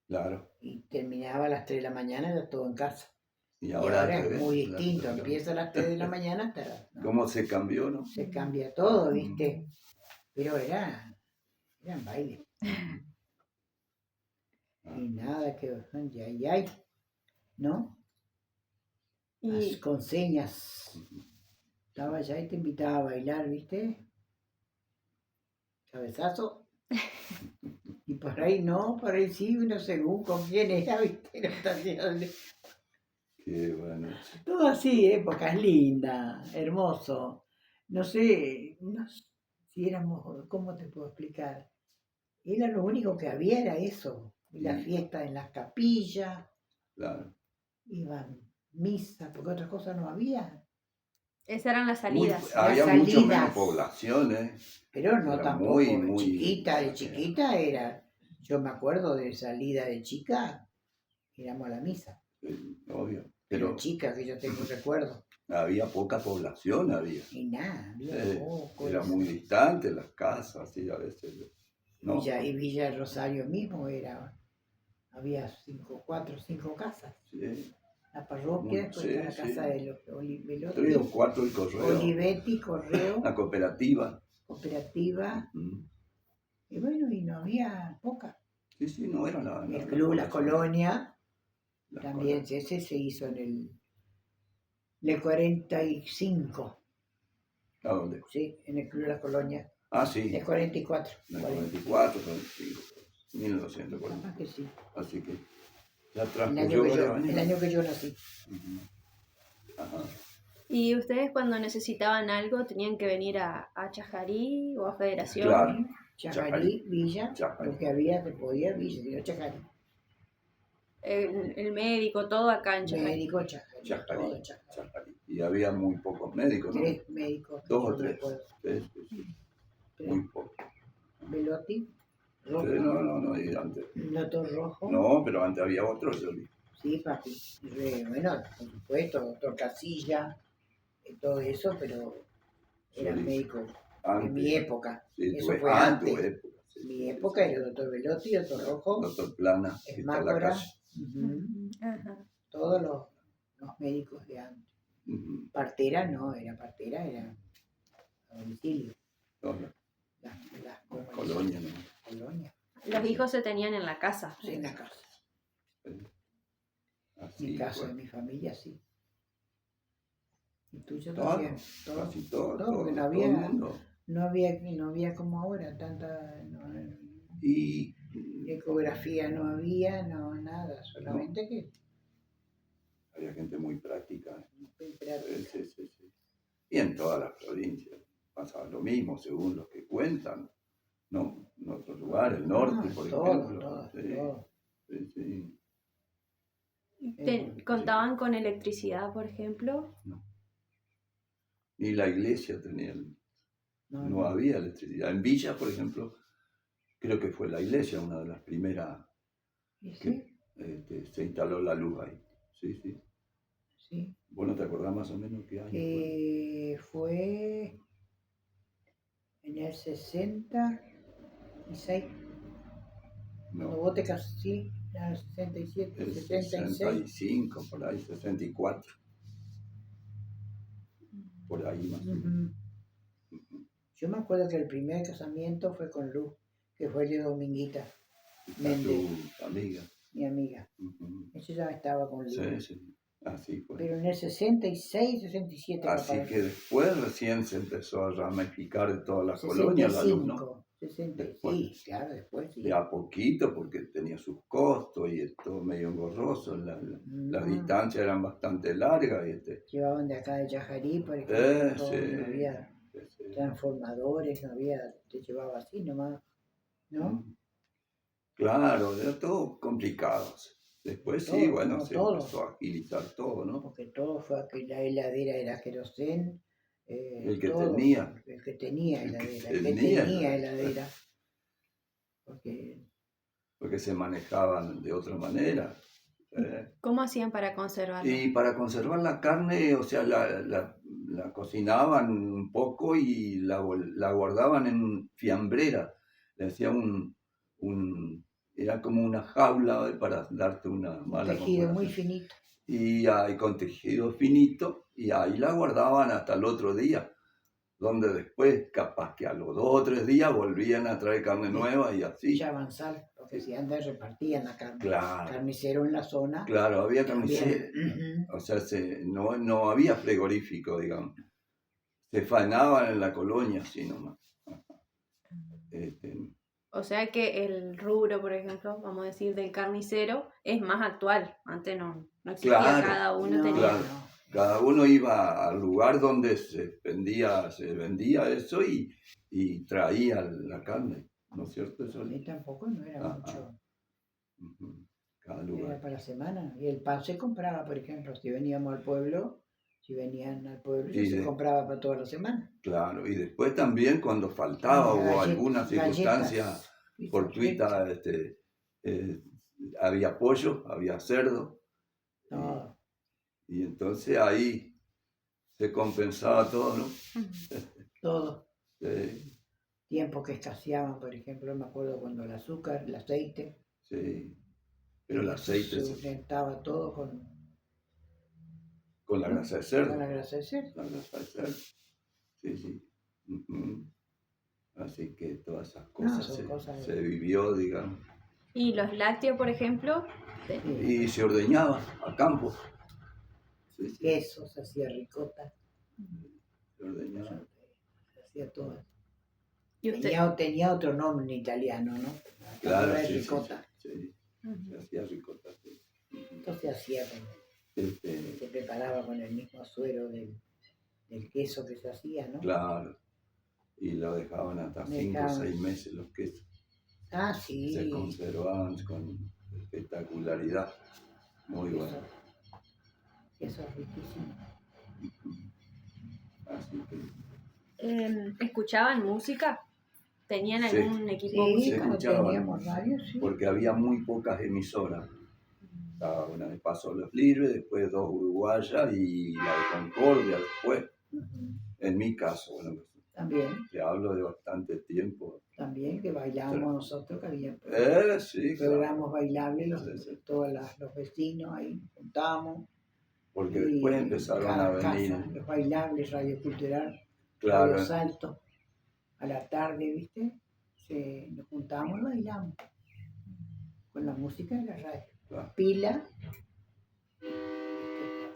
claro. y terminaba a las 3 de la mañana, ya todo en casa. Y Y ahora al ahora es revés. muy distinto, empieza a las 3 de la mañana hasta ¿no? ¿Cómo se cambió, no? Se cambia todo, ¿viste? Pero eran baile. Ah, Y nada, que ay, ¿no? Y Con señas. Estaba allá y te invitaba a bailar, ¿viste? Cabezazo. Y por ahí no, por ahí sí, uno según con quién era, ¿viste? qué bueno. Todo así, épocas lindas, hermoso. No sé, si éramos, ¿cómo te puedo explicar? Era lo único que había, era eso. Y la Y, fiesta en las capillas, claro. iban misa, porque otra cosa no había. esas eran las Muy, salidas. Las había mucho menos salidas, población, ¿eh? pero no Era muy, tampoco muy chiquita, de exagerado. chiquita era, yo me acuerdo de salida de chica, íbamos a la misa, Obvio. pero Pero chica que yo tengo recuerdo, había poca población, había. y nada, había poco Era eso. muy distante las casas, así a veces. ¿No? Y Villa del Rosario mismo había 4 o 5 casas. Sí, La parroquia, después está sí, la sí. casa de los el otro, 3 o 4 el correo. Olivetti, Correo, La cooperativa. Cooperativa, Ujú. y bueno, y no había poca. Sí, sí, no era El la club La población. Colonia, La también ese se hizo en el 45, ¿A dónde? ¿sí? En el club La Colonia, Ah, sí. el 44. En el 44, 45, 1940. Capaz que sí. Así que ya El año transcurrió que varios yo, años. el año que yo nací. Ujú. Ajá. ¿Y ustedes cuando necesitaban algo tenían que venir a Chajarí o a Federación? Claro. Chajarí, Villa, Chajarí. lo que había, se podía, Villa, sino Chajarí. el médico, todo acá en Chajarí. Médico, Chajarí, Chajarí, todo Chajarí. Chajarí. Y había muy pocos médicos, ¿no? 3 médicos, Dos yo o me tres. acuerdo. Sí. 3. Muy pocos. Velotti, Sí, Rojo, no, y antes. doctor Rojo. No, pero antes había otros, yo vi. Sí, papi. Bueno, por supuesto, doctor Casilla, todo eso, pero eran Sí, médicos de antes. mi época. Sí, Eso fue antes. tu época. Sí, Mi época era el doctor Velotti, doctor Rojo, Doctor Plana, que está en la Esmácora, calle. Ajá. todos los médicos de antes. Ujú. Partera no, era a domicilio. Todas Las las colonias, ¿no? colonias, Los hijos se tenían en la casa. sí, en la casa. Así, Mi caso, pues. de mi familia, sí. Y tuyo Todo, también. casi todo, porque no todo el había, mundo. no había como ahora, tanta Y ecografía no había, no, nada, solamente que había gente muy práctica. práctica. Sí. Y en todas las provincias pasaba lo mismo, según los que cuentan. No, en otros lugares, el norte, por ejemplo. Todo. Sí. ¿Contaban con electricidad, por ejemplo? No. Ni la iglesia tenía, no No. había electricidad. En Villa, por ejemplo, creo que fue la iglesia una de las primeras ¿Y que sí? se instaló la luz ahí. Sí. Sí. ¿Vos no te acordás más o menos qué año fue? Fue en el 66. Cuando No, vos te casaste, sí, en el 67, el 76. 65, por ahí, 64. Por ahí más o menos. Yo me acuerdo que el primer casamiento fue con Luz, que fue de Dominguita Está Méndez, tu amiga. mi amiga. Ujú. Ella ya estaba con Luz. Sí. Así fue. Pero en el 66, 67 Así capaz. que después recién se empezó a ramificar de todas las colonias la luz, ¿no? 60, Después. sí, claro, después sí. De a poquito, porque tenía sus costos y es todo medio engorroso. Las distancias eran bastante largas. Llevaban de acá de Yajarí, por ejemplo, todo, Sí. no había transformadores, no había, te llevaba así nomás, ¿no? Claro, era todo complicado. Después Todo, sí, bueno, como se todo. empezó a agilizar todo, ¿no? Porque todo fue que la heladera era querosén, El que todo, tenía. el que tenía El que heladera, el que tenía tenía heladera. heladera. Porque se manejaban de otra manera. ¿Cómo hacían para conservarlo? Y para conservar la carne, o sea, la cocinaban un poco y la guardaban en fiambrera. Le hacían era como una jaula para darte una Un mala tejido comparación. muy finito. Y ahí con tejido finito, y ahí la guardaban hasta el otro día, donde después, capaz que a los 2 o 3 días, volvían a traer carne nueva y así. Ya avanzar, porque si antes repartían la carne. Claro. Carnicero en la zona. Claro, había carnicero. O sea, no había frigorífico, digamos. Se faenaban en la colonia, así nomás. O sea que el rubro, por ejemplo, vamos a decir, del carnicero, es más actual. Antes no existía, Claro, cada uno No, tenía. claro. Cada uno iba al lugar donde se vendía eso y traía la carne, ¿no es cierto? Eso A mí tampoco no era mucho. Cada Era lugar. para la semana. Y el pan se compraba, por ejemplo, si veníamos al pueblo, se compraba para toda la semana. Claro, y después también cuando faltaba o alguna circunstancia galletas, fortuita, había pollo, había cerdo. No, Y entonces ahí se compensaba todo, ¿no? todo. Sí, Tiempo que escaseaban, por ejemplo, me acuerdo cuando el azúcar, el aceite. sí. Pero el aceite se sustentaba todo con la grasa de cerdo. Con la grasa de cerdo. La grasa de cerdo. Sí. Así que todas esas cosas se vivió, digamos. ¿Y los lácteos, por ejemplo? Y se ordeñaba a campo. Sí. Queso, se hacía ricota. Se ordeñaba. Se hacía todo. ¿Y usted? Tenía otro nombre en italiano, ¿no? Claro, sí, ricota. Sí. Se hacía ricota, sí. Entonces hacía se preparaba con el mismo suero del queso que se hacía, ¿no? Claro. Y lo dejaban hasta 5 o 6 meses los quesos. Sí. Se conservaban con espectacularidad. Muy bueno. Eso es riquísimo. Así que ¿Escuchaban música? ¿Tenían Sí. algún equipo Sí, musical? como escuchaban. teníamos radio, sí. porque había muy pocas emisoras. Estaba una de Paso Los Libres, después dos uruguayas y la de Concordia después. Ujú. En mi caso, bueno, También, te hablo de bastante tiempo. también que bailábamos nosotros, que había Sí, programas claro. bailables, Sí, sí. todos los vecinos ahí nos juntábamos. Porque Y después empezaron a cada venir, casa, los bailables, Radio Cultural, claro, Radio Salto, a la tarde, ¿viste? Nos juntábamos y bailamos con la música de la radio. claro, Pila,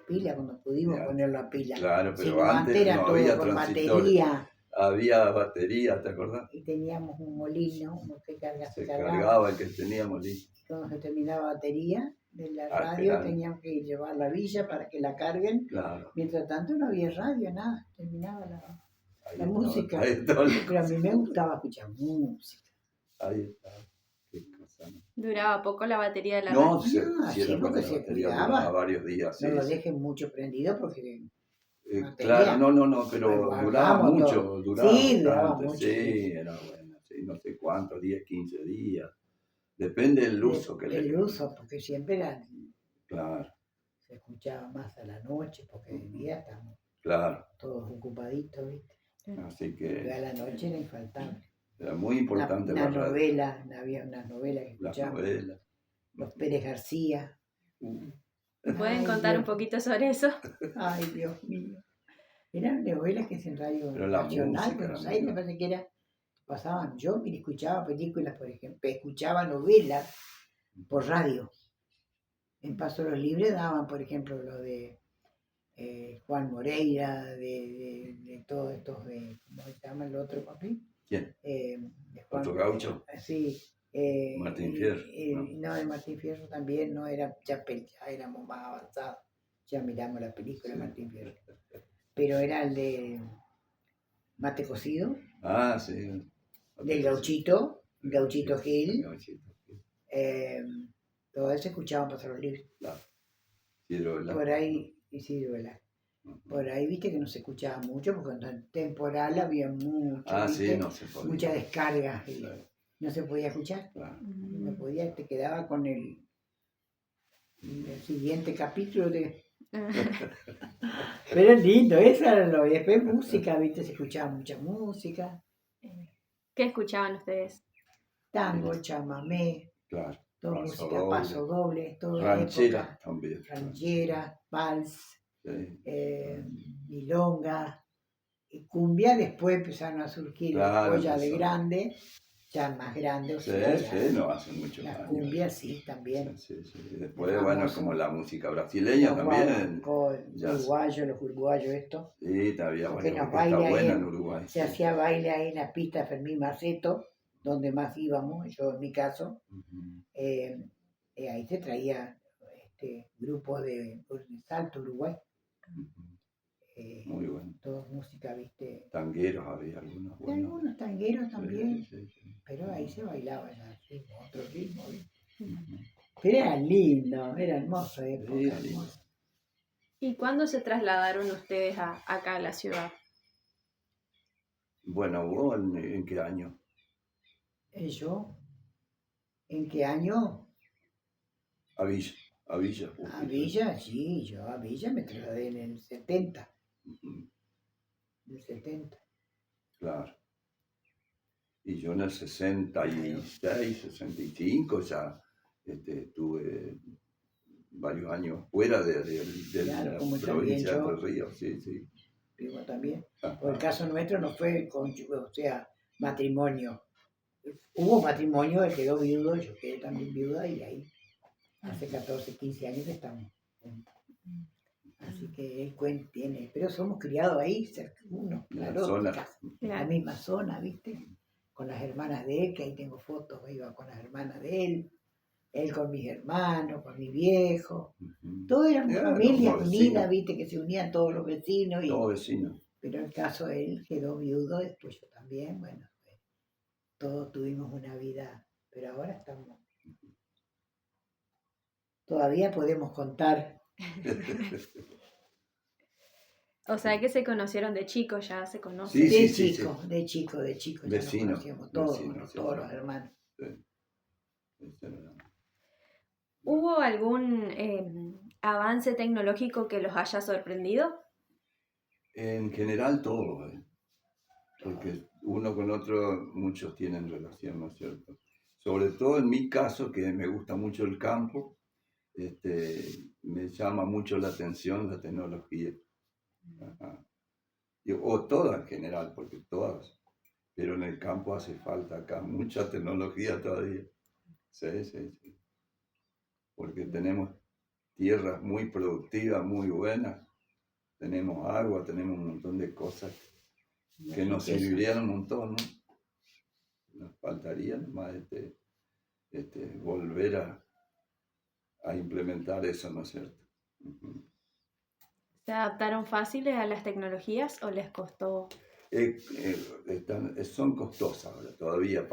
pila cuando pudimos Ya. poner la pila. claro, Si pero no, antes era no todo había con transistores, batería. había batería, ¿te acordás? Y teníamos un molino, uno que Se cargaba. cargaba el que teníamos listo. Cuando se terminaba la batería de la Ah, radio, claro. teníamos que llevar a la villa para que la carguen. Claro. Mientras tanto no había radio, nada, terminaba la Ahí La estaba, música. Ahí estaba, Pero a mí me gustaba escuchar música. ahí estaba. Qué cosa, ¿no? ¿Duraba poco la batería de la No, radio? si sí, era porque porque la se batería cuidaba. duraba varios días. No Sí, lo sí. dejen mucho prendido porque batería. Claro, no, pero Pues duraba guardamos mucho, todo. duraba Sí, duraba bastante, mucho, sí, sí. era bueno, sí, no sé cuántos, 10, 15 días. Depende del uso que le El den. uso, porque siempre Claro, se escuchaba más a la noche, porque de día estamos claro. todos ocupaditos, ¿viste? Así Pero a que la noche era infaltable. era muy importante Una la radio, novela, había unas novelas que las escuchábamos. novelas. Los Pérez García. ¿Pueden Ay, contar un Dios. poquito sobre eso? Ay, Dios mío. Eran novelas que es en Radio Pero la Nacional, música Buenos era Aires, muy me parece que era, pasaban, yo mira, escuchaba películas, por ejemplo, escuchaba novelas por radio. En Paso Los Libres daban, por ejemplo, lo de Juan Moreira, de todos estos, ¿cómo se llama el otro papi? ¿Quién? De Juan, ¿Otro gaucho? Sí. Martín Fierro, No, de Martín Fierro también, no era, ya éramos más avanzados, ya miramos la película de Sí. Martín Fierro. Pero era el de Mate Cocido, Ah, sí. del Gauchito Gil, Gauchito, sí. todo eso escuchaban Paso Los Libres. Claro. Isidro Velázquez. Por ahí, Isidro Velázquez. Por ahí viste que no se escuchaba mucho, porque en temporal había mucho, Ah, ¿viste? sí, no se podía. Mucha descarga y Claro, no se podía escuchar. claro. No podía, te quedaba con el siguiente capítulo de... Pero es lindo, eso era lo. Y después música, viste, se escuchaba mucha música. ¿Qué escuchaban ustedes? Tango, chamamé, Claro. toda Paso música, doble. paso doble, toda Ranchera época. también. Ranchera, vals, Sí. milonga, y cumbia. Después empezaron a surgir, Claro, después ya de empezó. grande, ya más grande, o Sí, sea, sí, no hace muchos las años. cumbias sí, también. Sí, sí. Y después, El bueno, famoso. como la música brasileña Los también. guaguancos, Ya los uruguayos, esto. Sí, todavía, Porque bueno, nos porque está baila buena ahí, en Uruguay. se sí. hacía baile ahí en la pista Fermín Maceto, donde más íbamos, yo en mi caso. Ujú. Ahí se traía grupos de Salto, Uruguay. Ujú. eh, Muy bueno. Todos música, viste. Tangueros había algunos Y buenos. algunos tangueros también, Sí, sí. pero ahí se bailaba ya, otro ritmo, ¿viste? Ujú. Pero era lindo, era hermoso, época, Sí, era lindo. hermoso. ¿Y cuándo se trasladaron ustedes acá a la ciudad? Bueno, ¿vos en qué año? Yo, ¿en qué año? A Villa. A Villa. A Villa, sí, yo a Villa me trasladé en el 70, Ujú. el 70. Claro. Y yo en el 66, 65 ya tuve varios años fuera de Claro, la como provincia de también Entre Ríos, sí, sí. Primo también. Ajá. Por el caso nuestro no fue o sea, matrimonio. Hubo matrimonio, él quedó viudo, yo quedé también viuda y ahí hace 14, 15 años que estamos juntos. Así que él tiene, pero somos criados ahí, uno, En la claro, zona. en la misma zona, ¿viste? Con las hermanas de él, que ahí tengo fotos, iba con las hermanas de él con mis hermanos, con mi viejo. Ujú. Todos éramos Éramos familias vecinos. unidas, ¿viste? Que se unían todos los vecinos. Todos vecinos. Pero en el caso de él quedó viudo, después yo también, bueno, todos tuvimos una vida, pero ahora estamos Todavía podemos contar. O sea que se conocieron de chicos, ya se Sí, conocen. De sí, chico, de chico, de chico, ya nos Vecino, conocíamos todos, vecino, sí, todos sí. los hermanos. Sí. Ese era- ¿Hubo algún avance tecnológico que los haya sorprendido? En general todo, porque uno con otro muchos tienen relación, ¿no es cierto? Sobre todo en mi caso, que me gusta mucho el campo, me llama mucho la atención la tecnología. Ajá. O todas en general, porque todas, pero en el campo hace falta acá mucha tecnología todavía. Sí, sí, sí. Porque tenemos tierras muy productivas, muy buenas, tenemos agua, tenemos un montón de cosas que nos Riqueza. servirían un montón, ¿no? Nos faltaría nomás volver a implementar eso, ¿no es cierto? Ujú. ¿Se adaptaron fáciles a las tecnologías o les costó? Son costosas ahora todavía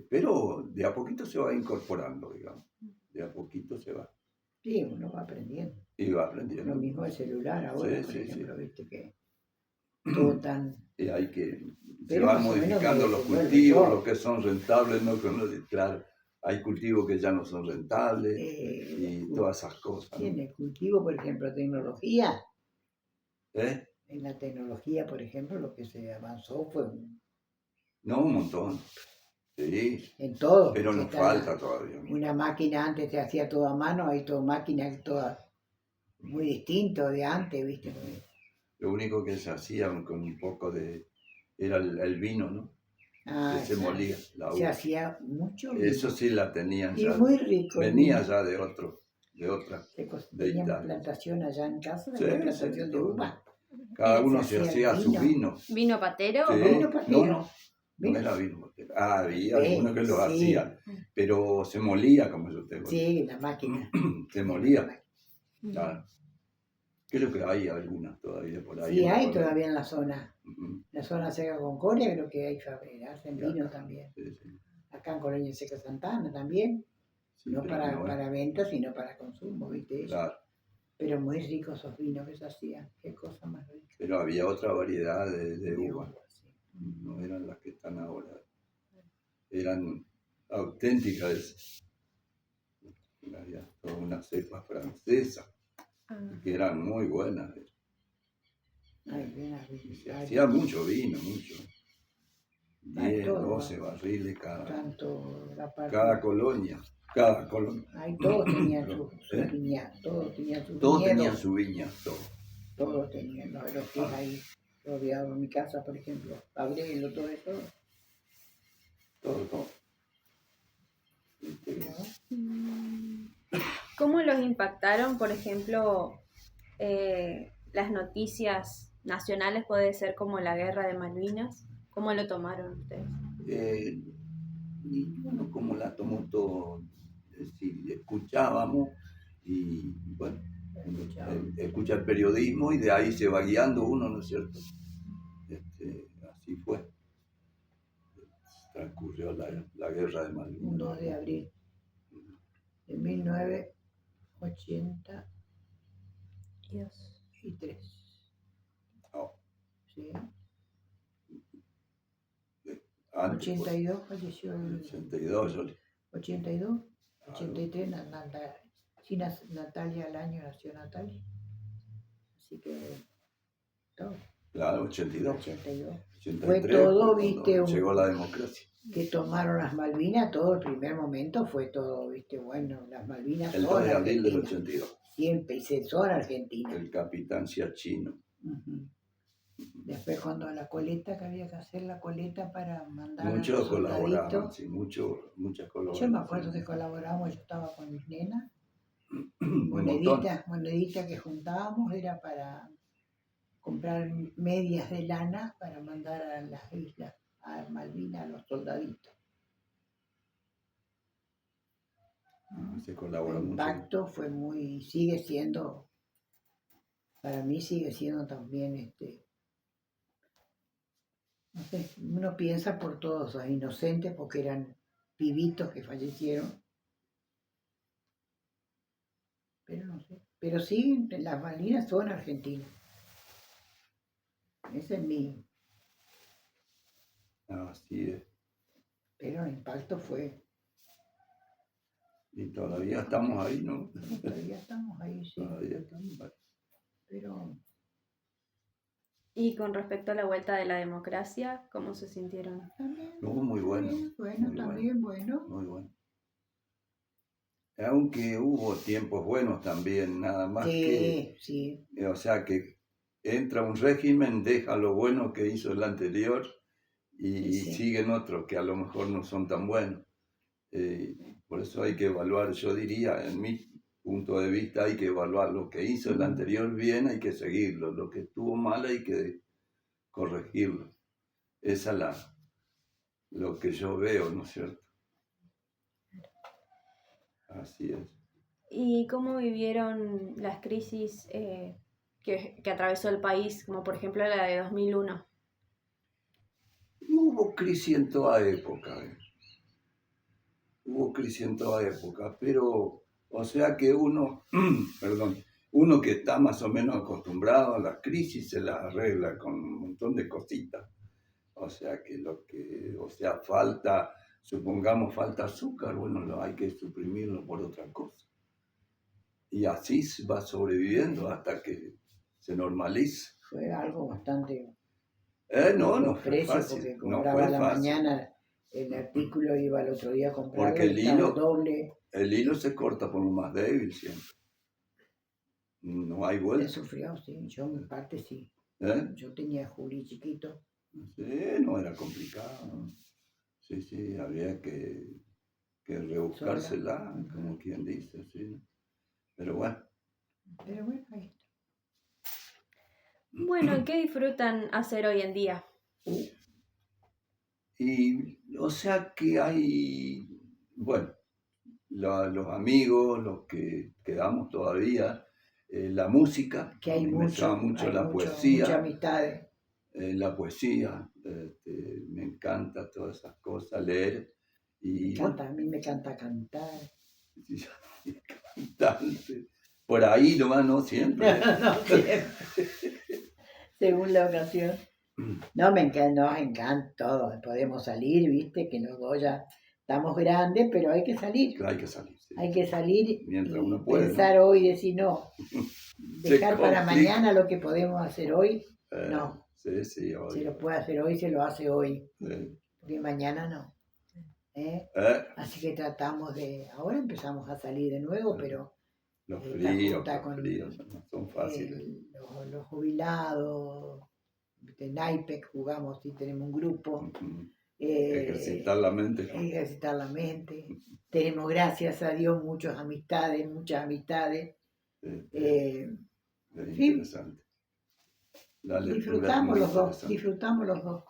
pero de a poquito se va incorporando, digamos. De a poquito se va. Sí, uno va aprendiendo. Y va Lo aprendiendo. mismo el celular ahora, Sí, por sí, ejemplo, sí. viste que todo tan... Y hay que, se Pero van más o menos modificando los se vuelve cultivos, todo. los que son rentables, ¿no? Claro, hay cultivos que ya no son rentables y todas esas cosas, Sí, ¿no? en el cultivo, por ejemplo, tecnología. ¿Eh? En la tecnología, por ejemplo, lo que se avanzó fue No, un montón. Sí, en todo. pero Que nos está falta todavía. una máquina antes se hacía todo a mano, hay toda máquina, toda muy distinto de antes, ¿viste? Lo único que se hacía con un poco era el vino, ¿no? Que Ah, se molía, la se uva. hacía mucho Eso vino. sí la tenían Y ya, muy rico el venía vino. ya de otra, de Teníamos Italia. plantación allá en casa, Sí, había sí, plantación de todo. uva. Cada uno Se se hacía el hacía su vino. vino. ¿Vino patero? Sí, Vino no, patero. no Vino. era vino botella. Ah, había algunos que lo Sí, hacían, pero se molía, como yo te digo. sí, la máquina. Se Teníamos la molía, máquina. claro. Creo que hay algunas todavía por ahí Sí, en la hay colonia. todavía en la zona. Ujú. La zona seca Concordia creo que hay hacen Y vino acá, también. sí, sí. Acá en Colonia Seca Santana también. Sí, No pero para, no es- para venta, sino para consumo, ¿viste? Eso. claro. Pero muy ricos esos vinos que se hacían. Qué cosa más rica. Pero había otra variedad de De uva, uva, sí. no eran las que están ahora. Eran auténticas, había toda una cepa francesa, Ah, que eran muy buenas. Ay, bien, Y se ay, hacía mucho vino, mucho. hay 10, todo, 12 barriles tanto la parte. cada colonia. Cada colonia. Ahí todos tenían su ¿Eh? viña, todos tenían sus Todos viñedos. tenían su viña, todo. Todos tenían, ¿no? Los que es ahí rodeado en mi casa, por ejemplo, abriendo todo eso. Todo. ¿Cómo los impactaron, por ejemplo, las noticias nacionales, puede ser como la guerra de Malvinas? ¿Cómo lo tomaron ustedes? Y bueno, como la tomó todo, sí, escuchábamos y bueno, escucha el periodismo y de ahí se va guiando uno, ¿no es cierto? Así fue. Transcurrió la guerra de Malvinas. Un 2 de abril de 1983. Oh, ¿Sí? antes, 82 falleció el 82, yo 82, 83, Natalia al año nació Natalia. Así que todo. claro, 82. 82. 83, Fue todo, cuando viste, llegó la democracia. que tomaron las Malvinas, todo el primer momento fue todo, viste, bueno, las Malvinas El 2 son de abril del argentinas, 82. siempre, y son argentinas. El capitán Ciachino. Ujú. Después cuando la coleta, que había que hacer la coleta para mandar a Muchos los colaboraban, soldaditos. sí, muchas colaboraciones. Yo me acuerdo que colaboramos, yo estaba con mis nenas, Un montón. moneditas que juntábamos era para comprar medias de lana para mandar a las islas, a Malvinas, a los soldaditos. Se El colaboró mucho. impacto fue sigue siendo, para mí sigue siendo también, no sé, uno piensa por todos los inocentes porque eran pibitos que fallecieron, Pero sí, las Malvinas son argentinas. Ese es mi... Así es. Pero el impacto fue... Y todavía estamos ahí, ¿no? Todavía estamos ahí, sí. Todavía estamos ahí. Pero Y con respecto a la vuelta de la democracia, ¿cómo se sintieron? también... No, muy bueno. Bueno, muy también bueno. Muy bueno. Aunque hubo tiempos buenos también, nada más que, Sí, sí. o sea, que entra un régimen, deja lo bueno que hizo el anterior y Sí. siguen otros que a lo mejor no son tan buenos. Por eso hay que evaluar, yo diría, en mi punto de vista, hay que evaluar lo que hizo el anterior bien, hay que seguirlo, lo que estuvo mal hay que corregirlo. Esa es lo que yo veo, ¿no es cierto? Así es. ¿Y cómo vivieron las crisis que atravesó el país, como por ejemplo la de 2001? Hubo crisis en toda época, hubo crisis en toda época, pero, o sea que uno, perdón, uno que está más o menos acostumbrado a las crisis se las arregla con un montón de cositas. O sea que falta, supongamos falta azúcar, bueno, hay que suprimirlo por otra cosa. Y así se va sobreviviendo hasta que se normalice. Fue algo bastante... No los fue precios, fácil, porque no compraba fue a la fácil. mañana el artículo, iba al otro día a comprarlo Porque y estaba el doble. el hilo se corta por lo más débil siempre. No hay Él vuelta. sufrió, sí, yo en mi parte sí. ¿Eh? Yo tenía a Juli chiquito. Sí, no era complicado. Sí, sí, había que rebuscársela, como quien dice, sí. Pero bueno. Pero bueno, ahí está. Bueno, ¿y qué disfrutan hacer hoy en día? Y o sea que hay, bueno, los amigos, los que quedamos todavía, la música, Que a mí me llama mucho la muchas poesía, amistades. la poesía, me encanta todas esas cosas, leer. Y bueno, A mí me encanta cantar. cantante. Por ahí nomás, no siempre. No, siempre. Según la ocasión. No, nos encanta todo. Podemos salir, viste, que los dos ya estamos grandes, pero hay que salir. Hay que salir. Sí. Hay que salir Mientras y uno puede, pensar ¿no? hoy, decir no. Dejar para mañana lo que podemos hacer hoy. No. Sí, sí, obvio. Se lo puede hacer hoy, se lo hace hoy. Sí. Porque mañana no. Así que tratamos de... Ahora empezamos a salir de nuevo, pero... Los fríos no son fáciles. Los jubilados, de naipes jugamos, sí, tenemos un grupo. Ejercitar la mente. Ejercitar la mente. Tenemos, gracias a Dios, muchas amistades. Es interesante. La lectura es muy interesante. Disfrutamos los dos.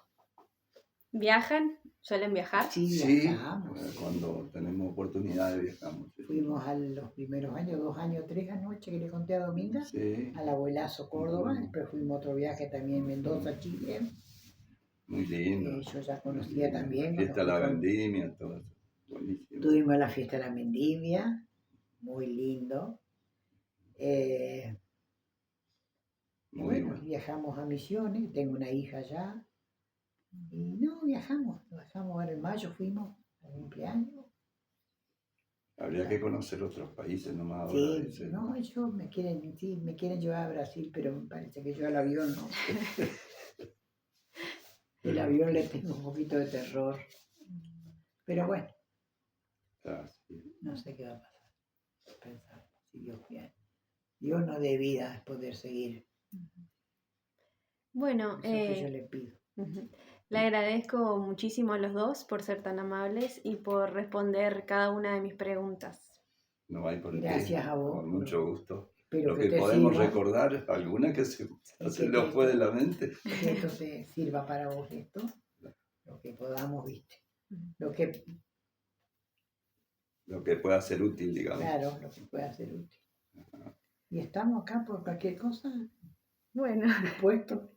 ¿Viajan? ¿Suelen viajar? Sí, Sí, viajamos. cuando tenemos oportunidades viajamos. Sí. Fuimos a los primeros años, 2 años, 3 anoche que le conté a Dominga, sí. al Abuelazo Córdoba, después fuimos a otro viaje también Mendoza, Chile. Muy lindo. Yo ya conocía también. La fiesta de la vendimia, todo eso. Buenísimo. Tuvimos la fiesta de la vendimia, muy lindo. Muy bueno. Viajamos a Misiones, tengo una hija allá. Y no, viajamos ahora en mayo, fuimos al cumpleaños. Habría que conocer otros países nomás ahora. Sí, dice, no, ellos me quieren llevar a Brasil, pero me parece que yo al avión no. El avión le tengo un poquito de terror. Pero bueno, sí. no sé qué va a pasar. Pensar, si Dios quiere. Dios nos dé vida a poder seguir. Bueno, eso que yo le pido. Le agradezco muchísimo a los dos por ser tan amables y por responder cada una de mis preguntas. No hay por qué. Gracias a vos. Con mucho gusto. Lo que podemos recordar, alguna que se nos fue de la mente. Que esto te sirva para vos, esto. Lo que podamos, viste. Lo que pueda ser útil, digamos. Claro, lo que pueda ser útil. Y estamos acá por cualquier cosa. Bueno. Dispuesto.